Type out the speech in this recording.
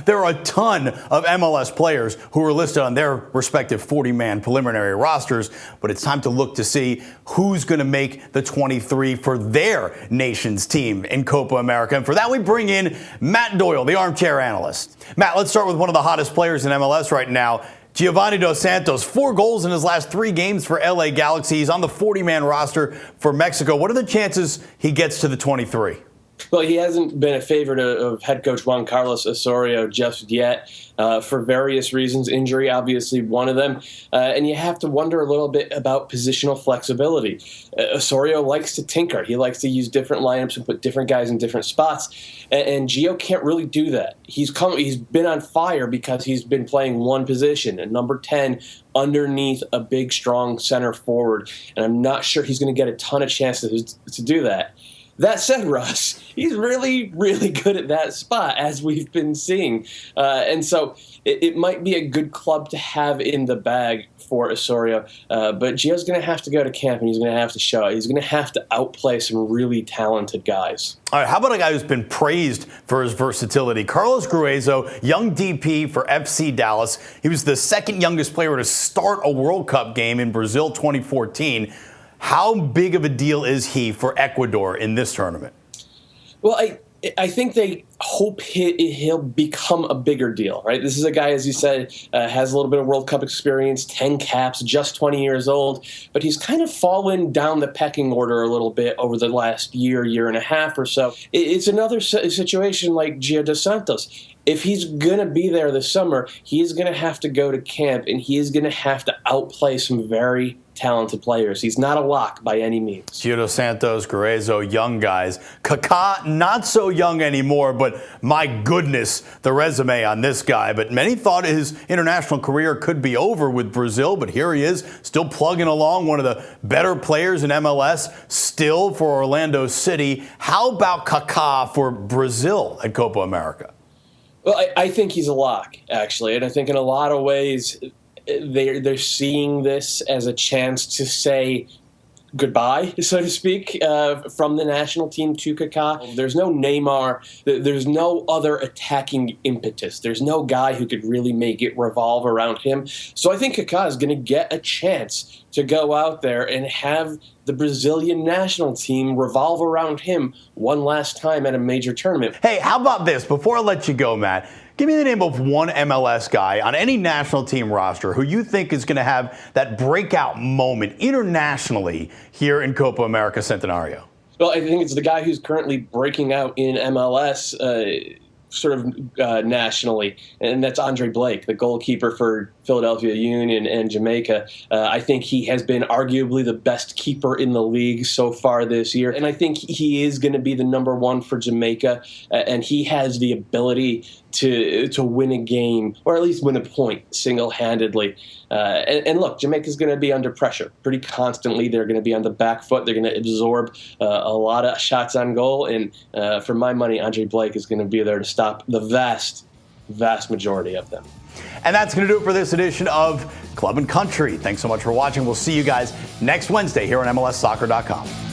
There are a ton of MLS players who are listed on their respective 40-man preliminary rosters, but it's time to look to see who's going to make the 23 for their nation's team in Copa America. And for that, we bring in Matt Doyle, the armchair analyst. Matt, let's start with one of the hottest players in MLS right now, GIOVANI dos Santos. 4 goals in his last 3 games for LA Galaxy. He's on the 40-man roster for Mexico. What are the chances he gets to the 23? Well, he hasn't been a favorite of head coach Juan Carlos Osorio just yet for various reasons. Injury, obviously, one of them. And you have to wonder a little bit about positional flexibility. Osorio likes to tinker. He likes to use different lineups and put different guys in different spots. And Gio can't really do that. He's been on fire because he's been playing one position, at number 10, underneath a big, strong center forward. And I'm not sure he's going to get a ton of chances to do that. That said, Russ, he's really, really good at that spot, as we've been seeing. And so it might be a good club to have in the bag for Osorio. But Gio's going to have to go to camp, and he's going to have to show it. He's going to have to outplay some really talented guys. All right, how about a guy who's been praised for his versatility? Carlos GRUEZO, young DP for FC Dallas. He was the second youngest player to start a World Cup game in Brazil 2014. How big of a deal is he for Ecuador in this tournament? Well, I think they hope he'll become a bigger deal, right? This is a guy, as you said, has a little bit of World Cup experience, 10 caps, just 20 years old, but he's kind of fallen down the pecking order a little bit over the last year and a half or so. It's another situation like Gio dos Santos. If he's going to be there this summer, he is going to have to go to camp, and he is going to have to outplay some very talented players. He's not a lock by any means. Gio dos Santos, GRUEZO, young guys. Kaká, not so young anymore, but my goodness, the resume on this guy. But many thought his international career could be over with Brazil, but here he is, still plugging along, one of the better players in MLS, still for Orlando City. How about Kaká for Brazil at Copa America? Well, I think he's a lock, actually, and I think in a lot of ways they're seeing this as a chance to say goodbye, so to speak, from the national team to Kaká. There's no Neymar. There's no other attacking impetus. There's no guy who could really make it revolve around him. So I think Kaká is going to get a chance to go out there and have the Brazilian national team revolve around him one last time at a major tournament. Hey, how about this? Before I let you go, Matt, give me the name of one MLS guy on any national team roster who you think is going to have that breakout moment internationally here in Copa America Centenario. Well, I think it's the guy who's currently breaking out in MLS nationally, and that's Andre Blake, the goalkeeper for Philadelphia Union and Jamaica. I think he has been arguably the best keeper in the league so far this year, and I think he is going to be the number 1 for Jamaica, and he has the ability to win a game, or at least win a point single-handedly. And look, Jamaica's going to be under pressure pretty constantly. They're going to be on the back foot. They're going to absorb a lot of shots on goal. And for my money, Andre Blake is going to be there to stop the vast majority of them. And that's going to do it for this edition of Club and Country. Thanks so much for watching. We'll see you guys next Wednesday here on MLSsoccer.com.